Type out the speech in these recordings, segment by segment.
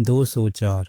204।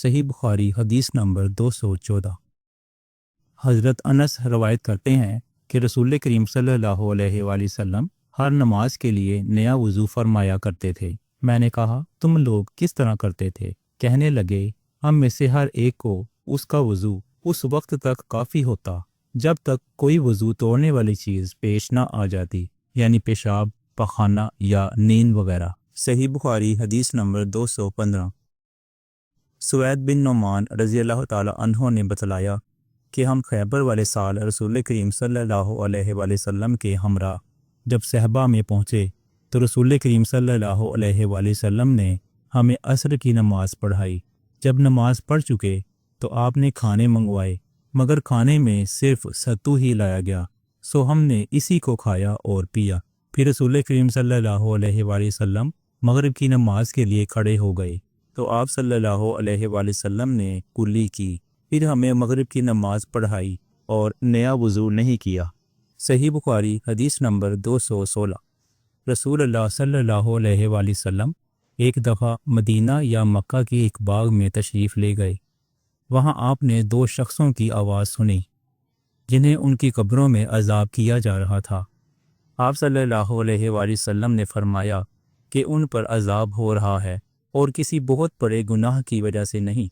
صحیح بخاری حدیث نمبر 214۔ حضرت انس روایت کرتے ہیں کہ رسول کریم صلی اللہ علیہ وآلہ وسلم ہر نماز کے لیے نیا وضو فرمایا کرتے تھے۔ میں نے کہا تم لوگ کس طرح کرتے تھے؟ کہنے لگے ہم میں سے ہر ایک کو اس کا وضو اس وقت تک کافی ہوتا جب تک کوئی وضو توڑنے والی چیز پیش نہ آ جاتی، یعنی پیشاب، پخانہ یا نیند وغیرہ۔ صحیح بخاری حدیث نمبر 215۔ سوید بن نعمان رضی اللہ تعالی عنہ نے بتلایا کہ ہم خیبر والے سال رسول کریم صلی اللہ علیہ وآلہ وسلم کے ہمراہ جب صحبہ میں پہنچے تو رسول کریم صلی اللہ علیہ وآلہ وسلم نے ہمیں عصر کی نماز پڑھائی۔ جب نماز پڑھ چکے تو آپ نے کھانے منگوائے، مگر کھانے میں صرف ستو ہی لایا گیا، سو ہم نے اسی کو کھایا اور پیا۔ پھر رسول کریم صلی اللہ علیہ وآلہ وسلم مغرب کی نماز کے لیے کھڑے ہو گئے تو آپ صلی اللہ علیہ وآلہ وسلم نے کلی کی، پھر ہمیں مغرب کی نماز پڑھائی اور نیا وضو نہیں کیا۔ صحیح بخاری حدیث نمبر 216۔ رسول اللہ صلی اللہ علیہ وآلہ وسلم ایک دفعہ مدینہ یا مکہ کے ایک باغ میں تشریف لے گئے۔ وہاں آپ نے دو شخصوں کی آواز سنی جنہیں ان کی قبروں میں عذاب کیا جا رہا تھا۔ آپ صلی اللہ علیہ وآلہ وسلم نے فرمایا کہ ان پر عذاب ہو رہا ہے اور کسی بہت بڑے گناہ کی وجہ سے نہیں۔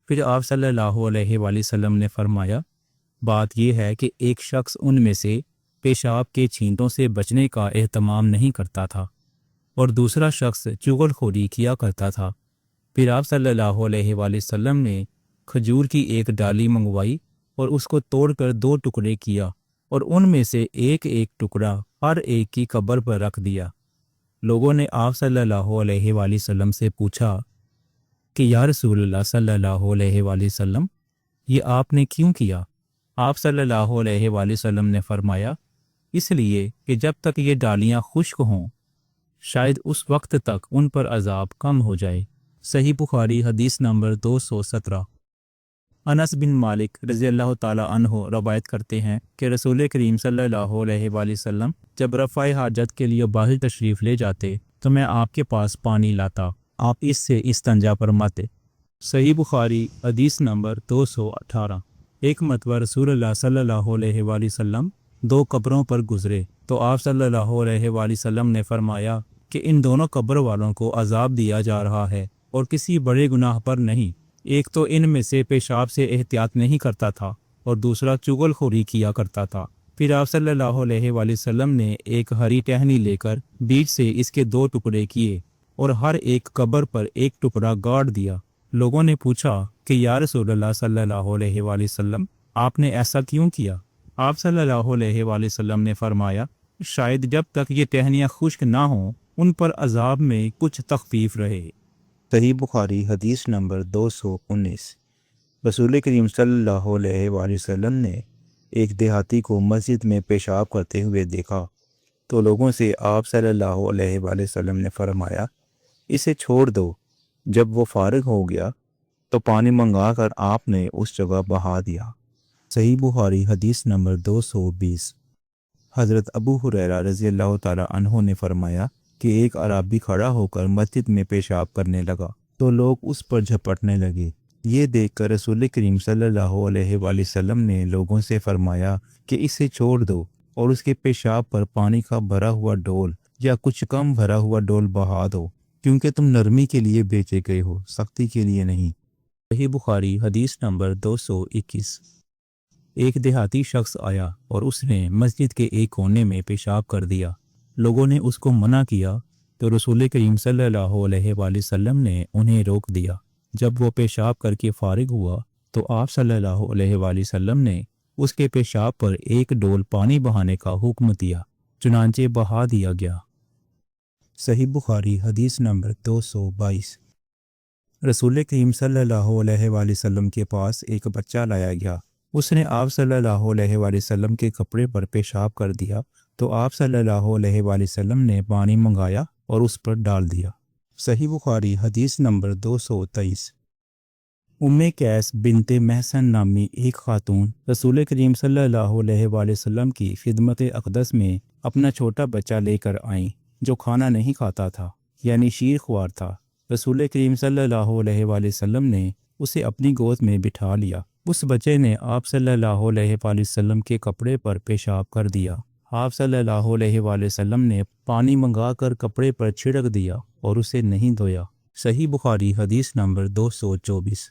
پھر آپ صلی اللہ علیہ وآلہ وسلم نے فرمایا بات یہ ہے کہ ایک شخص ان میں سے پیشاب کے چھینٹوں سے بچنے کا اہتمام نہیں کرتا تھا اور دوسرا شخص چغل خوری کیا کرتا تھا۔ پھر آپ صلی اللہ علیہ وآلہ وسلم نے کھجور کی ایک ڈالی منگوائی اور اس کو توڑ کر دو ٹکڑے کیا اور ان میں سے ایک ایک ٹکڑا ہر ایک کی قبر پر رکھ دیا۔ لوگوں نے آپ صلی اللہ علیہ وآلہ وسلم سے پوچھا کہ یا رسول اللہ صلی اللہ علیہ وآلہ وسلم یہ آپ نے کیوں کیا؟ آپ صلی اللہ علیہ وآلہ وسلم نے فرمایا اس لیے کہ جب تک یہ ڈالیاں خشک ہوں شاید اس وقت تک ان پر عذاب کم ہو جائے۔ صحیح بخاری حدیث نمبر 217۔ انس بن مالک رضی اللہ تعالی عنہ روایت کرتے ہیں کہ رسول کریم صلی اللہ علیہ وآلہ وسلم جب رفع حاجت کے لیے باہر تشریف لے جاتے تو میں آپ کے پاس پانی لاتا، آپ اس سے استنجا فرماتے۔ صحیح بخاری حدیث نمبر 218۔ ایک مرتبہ رسول اللہ صلی اللہ علیہ وآلہ وسلم دو قبروں پر گزرے تو آپ صلی اللہ علیہ وآلہ وسلم نے فرمایا کہ ان دونوں قبر والوں کو عذاب دیا جا رہا ہے اور کسی بڑے گناہ پر نہیں۔ ایک تو ان میں سے پیشاب سے احتیاط نہیں کرتا تھا اور دوسرا چغل خوری کیا کرتا تھا۔ پھر آپ صلی اللہ علیہ وآلہ وسلم نے ایک ہری ٹہنی لے کر بیچ سے اس کے دو ٹکڑے کیے اور ہر ایک قبر پر ایک ٹکڑا گاڑ دیا۔ لوگوں نے پوچھا کہ یا رسول اللہ صلی اللہ علیہ وآلہ وسلم آپ نے ایسا کیوں کیا؟ آپ صلی اللہ علیہ وآلہ وسلم نے فرمایا شاید جب تک یہ ٹہنیاں خشک نہ ہوں ان پر عذاب میں کچھ تخفیف رہے۔ صحیح بخاری حدیث نمبر 219۔ رسول کریم صلی اللہ علیہ وآلہ وسلم نے ایک دیہاتی کو مسجد میں پیشاب کرتے ہوئے دیکھا تو لوگوں سے آپ صلی اللہ علیہ وآلہ وسلم نے فرمایا اسے چھوڑ دو۔ جب وہ فارغ ہو گیا تو پانی منگا کر آپ نے اس جگہ بہا دیا۔ صحیح بخاری حدیث نمبر 220۔ حضرت ابو ہریرہ رضی اللہ تعالی عنہ نے فرمایا کہ ایک اعرابی کھڑا ہو کر مسجد میں پیشاب کرنے لگا تو لوگ اس پر جھپٹنے لگے۔ یہ دیکھ کر رسول کریم صلی اللہ علیہ وآلہ وسلم نے لوگوں سے فرمایا کہ اسے چھوڑ دو اور اس کے پیشاب پر پانی کا بھرا ہوا ڈول یا کچھ کم بھرا ہوا ڈول بہا دو، کیونکہ تم نرمی کے لیے بھیجے گئے ہو، سختی کے لیے نہیں۔ صحیح بخاری حدیث نمبر 221۔ ایک دیہاتی شخص آیا اور اس نے مسجد کے ایک کونے میں پیشاب کر دیا۔ لوگوں نے اس کو منع کیا تو رسول کریم صلی اللہ علیہ وآلہ وسلم نے انہیں روک دیا۔ جب وہ پیشاب کر کے فارغ ہوا تو آپ صلی اللہ علیہ وآلہ وسلم نے اس کے پیشاب پر ایک ڈول پانی بہانے کا حکم دیا، چنانچہ بہا دیا گیا۔ صحیح بخاری حدیث نمبر 222۔ رسول کریم صلی اللہ علیہ وآلہ وسلم کے پاس ایک بچہ لایا گیا۔ اس نے آپ صلی اللہ علیہ وآلہ وسلم کے کپڑے پر پیشاب کر دیا تو آپ صلی اللہ علیہ وآلہ وسلم نے پانی منگایا اور اس پر ڈال دیا۔ صحیح بخاری حدیث نمبر 223۔ قیس بنت محسن نامی ایک خاتون رسول کریم صلی اللہ علیہ وآلہ وسلم کی خدمت اقدس میں اپنا چھوٹا بچہ لے کر آئیں جو کھانا نہیں کھاتا تھا، یعنی شیر خوار تھا۔ رسول کریم صلی اللہ علیہ وآلہ وسلم نے اسے اپنی گود میں بٹھا لیا۔ اس بچے نے آپ صلی اللہ علیہ وآلہ وسلم کے کپڑے پر پیشاب کر دیا۔ آپ صلی اللہ علیہ وآلہ وسلم نے پانی منگا کر کپڑے پر چھڑک دیا اور اسے نہیں دھویا۔ صحیح بخاری حدیث نمبر 224۔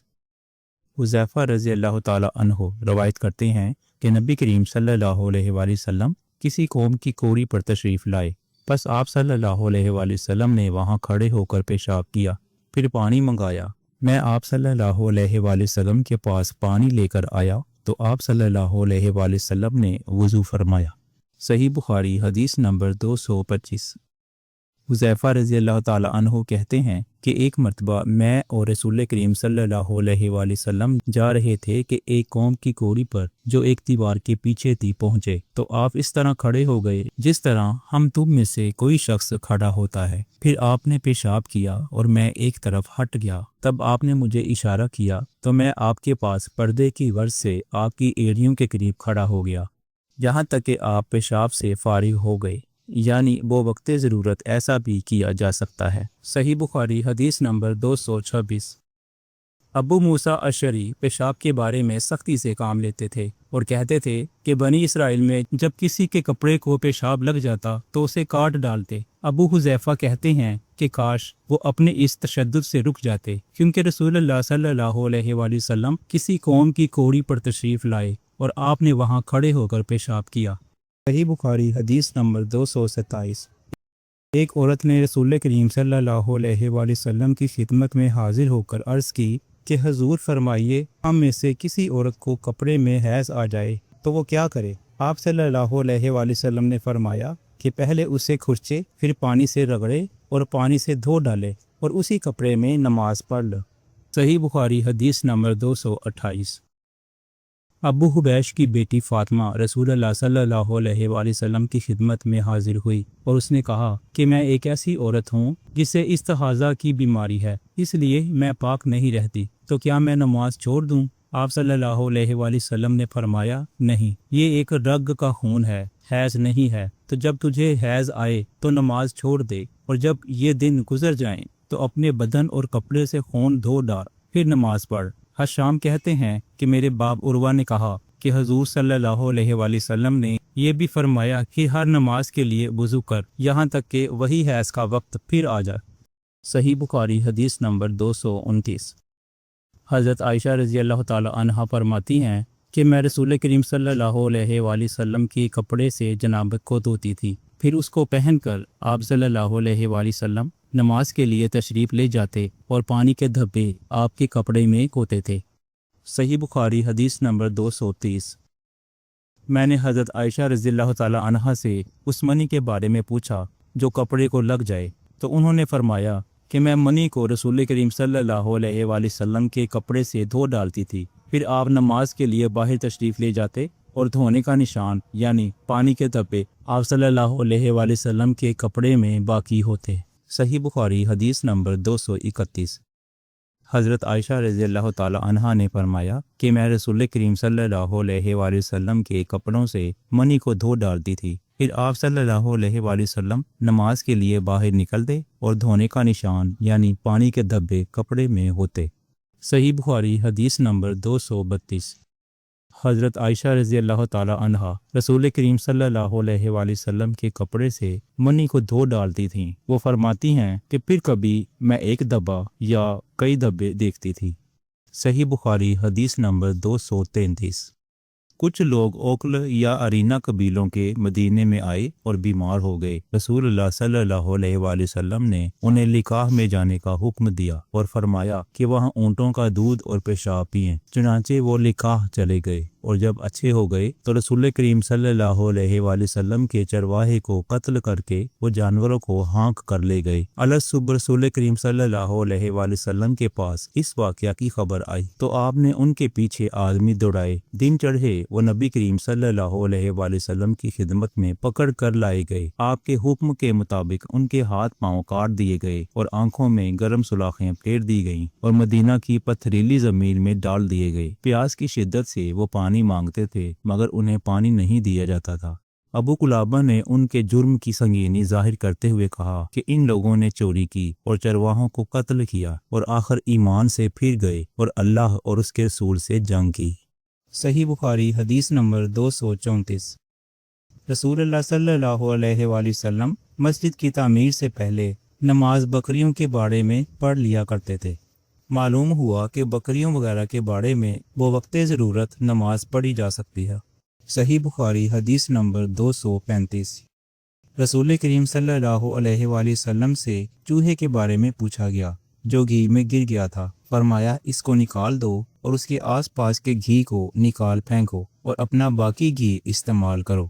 حذیفہ رضی اللہ تعالی عنہ روایت کرتے ہیں کہ نبی کریم صلی اللہ علیہ وآلہ وسلم کسی قوم کی کوری پر تشریف لائے، پس آپ صلی اللہ علیہ وآلہ وسلم نے وہاں کھڑے ہو کر پیشاب کیا، پھر پانی منگایا۔ میں آپ صلی اللہ علیہ وآلہ وسلم کے پاس پانی لے کر آیا تو آپ صلی اللہ علیہ وآلہ وسلم نے وضو فرمایا۔ صحیح بخاری حدیث نمبر 225۔ حذیفہ رضی اللہ تعالی عنہ کہتے ہیں کہ ایک مرتبہ میں اور رسول کریم صلی اللہ علیہ وآلہ وسلم جا رہے تھے کہ ایک قوم کی کوری پر جو ایک دیوار کے پیچھے تھی پہنچے تو آپ اس طرح کھڑے ہو گئے جس طرح ہم تم میں سے کوئی شخص کھڑا ہوتا ہے۔ پھر آپ نے پیشاب کیا اور میں ایک طرف ہٹ گیا، تب آپ نے مجھے اشارہ کیا تو میں آپ کے پاس پردے کی ورز سے آپ کی ایڑیوں کے قریب کھڑا ہو گیا، یہاں تک کہ آپ پیشاب سے فارغ ہو گئے، یعنی وہ وقت ضرورت ایسا بھی کیا جا سکتا ہے۔ صحیح بخاری حدیث نمبر 226۔ ابو موسیٰ اشعری پیشاب کے بارے میں سختی سے کام لیتے تھے اور کہتے تھے کہ بنی اسرائیل میں جب کسی کے کپڑے کو پیشاب لگ جاتا تو اسے کاٹ ڈالتے۔ ابو حذیفہ کہتے ہیں کہ کاش وہ اپنے اس تشدد سے رک جاتے، کیونکہ رسول اللہ صلی اللہ علیہ وآلہ وسلم کسی قوم کی کوڑی پر تشریف لائے اور آپ نے وہاں کھڑے ہو کر پیشاب کیا۔ صحیح بخاری حدیث نمبر 227۔ ایک عورت نے رسول کریم صلی اللہ علیہ وآلہ وسلم کی خدمت میں حاضر ہو کر عرض کی کہ حضور فرمائیے، ہم میں سے کسی عورت کو کپڑے میں حیض آ جائے تو وہ کیا کرے؟ آپ صلی اللہ علیہ وآلہ وسلم نے فرمایا کہ پہلے اسے کھرچے، پھر پانی سے رگڑے اور پانی سے دھو ڈالے اور اسی کپڑے میں نماز پڑھ لے۔ صحیح بخاری حدیث نمبر 228۔ ابو حبیش کی بیٹی فاطمہ رسول اللہ صلی اللہ علیہ وآلہ وسلم کی خدمت میں حاضر ہوئی اور اس نے کہا کہ میں ایک ایسی عورت ہوں جسے استحاضہ کی بیماری ہے، اس لیے میں پاک نہیں رہتی، تو کیا میں نماز چھوڑ دوں؟ آپ صلی اللہ علیہ وآلہ وسلم نے فرمایا نہیں، یہ ایک رگ کا خون ہے، حیض نہیں ہے، تو جب تجھے حیض آئے تو نماز چھوڑ دے، اور جب یہ دن گزر جائیں تو اپنے بدن اور کپڑے سے خون دھو ڈال، پھر نماز پڑھ۔ حشام کہتے ہیں کہ میرے باپ عروہ نے کہا کہ حضور صلی اللہ علیہ وآلہ وسلم نے یہ بھی فرمایا کہ ہر نماز کے لیے وضو کر یہاں تک کہ وہی حیض کا وقت پھر آ جائے۔ صحیح بخاری حدیث نمبر 229۔ حضرت عائشہ رضی اللہ تعالی عنہا فرماتی ہیں کہ میں رسول کریم صلی اللہ علیہ وآلہ وسلم کے کپڑے سے جنابت کو دھوتی تھی، پھر اس کو پہن کر آپ صلی اللہ علیہ وآلہ وسلم نماز کے لیے تشریف لے جاتے اور پانی کے دھبے آپ کے کپڑے میں ہوتے تھے۔ صحیح بخاری حدیث نمبر 230۔ میں نے حضرت عائشہ رضی اللہ تعالی عنہا سے اس منی کے بارے میں پوچھا جو کپڑے کو لگ جائے، تو انہوں نے فرمایا کہ میں منی کو رسول کریم صلی اللہ علیہ وآلہ وسلم کے کپڑے سے دھو ڈالتی تھی، پھر آپ نماز کے لیے باہر تشریف لے جاتے اور دھونے کا نشان یعنی پانی کے دھبے آپ صلی اللہ علیہ وآلہ وسلم کے کپڑے میں باقی ہوتے۔ صحیح بخاری حدیث نمبر 231۔ حضرت عائشہ رضی اللہ تعالی عنہا نے فرمایا کہ میں رسول کریم صلی اللہ علیہ وآلہ وسلم کے کپڑوں سے منی کو دھو ڈالتی تھی، پھر آپ صلی اللہ علیہ وآلہ وسلم نماز کے لیے باہر نکلتے اور دھونے کا نشان یعنی پانی کے دھبے کپڑے میں ہوتے۔ صحیح بخاری حدیث نمبر 232۔ حضرت عائشہ رضی اللہ تعالی عنہا رسول کریم صلی اللہ علیہ وآلہ وسلم کے کپڑے سے منی کو دھو ڈالتی تھیں۔ وہ فرماتی ہیں کہ پھر کبھی میں ایک دھبا یا کئی دھبے دیکھتی تھی۔ صحیح بخاری حدیث نمبر 233۔ کچھ لوگ اوکل یا ارینا قبیلوں کے مدینے میں آئے اور بیمار ہو گئے۔ رسول اللہ صلی اللہ علیہ وآلہ وسلم نے انہیں لقاح میں جانے کا حکم دیا اور فرمایا کہ وہاں اونٹوں کا دودھ اور پیشاب پئیں۔ چنانچہ وہ لقاح چلے گئے اور جب اچھے ہو گئے تو رسول کریم صلی اللہ علیہ وآلہ وسلم کے چرواہے کو قتل کر کے وہ جانوروں کو ہانک کر لے گئے۔ الصبح رسول کریم صلی اللہ علیہ وآلہ وسلم کے پاس اس واقعہ کی خبر آئی تو آپ نے ان کے پیچھے آدمی دوڑائے۔ دن چڑھے وہ نبی کریم صلی اللہ علیہ وآلہ وسلم کی خدمت میں پکڑ کر لائے گئے۔ آپ کے حکم کے مطابق ان کے ہاتھ پاؤں کاٹ دیے گئے اور آنکھوں میں گرم سلاخیں پھیر دی گئیں اور مدینہ کی پتھریلی زمین میں ڈال دیے گئے۔ پیاس کی شدت سے وہ پانی مانگتے تھے مگر انہیں پانی نہیں دیا جاتا تھا۔ ابو قلابہ نے ان کے جرم کی سنگینی ظاہر کرتے ہوئے کہا کہ ان لوگوں نے چوری کی اور چرواہوں کو قتل کیا اور آخر ایمان سے پھر گئے اور اللہ اور اس کے رسول سے جنگ کی۔ صحیح بخاری حدیث نمبر 234۔ رسول اللہ صلی اللہ علیہ وآلہ وسلم مسجد کی تعمیر سے پہلے نماز بکریوں کے باڑے میں پڑھ لیا کرتے تھے۔ معلوم ہوا کہ بکریوں وغیرہ کے باڑے میں وقت ضرورت نماز پڑھی جا سکتی ہے۔ صحیح بخاری حدیث نمبر 235۔ رسول کریم صلی اللہ علیہ وآلہ وسلم سے چوہے کے بارے میں پوچھا گیا جو گھی میں گر گیا تھا۔ فرمایا اس کو نکال دو اور اس کے آس پاس کے گھی کو نکال پھینکو اور اپنا باقی گھی استعمال کرو۔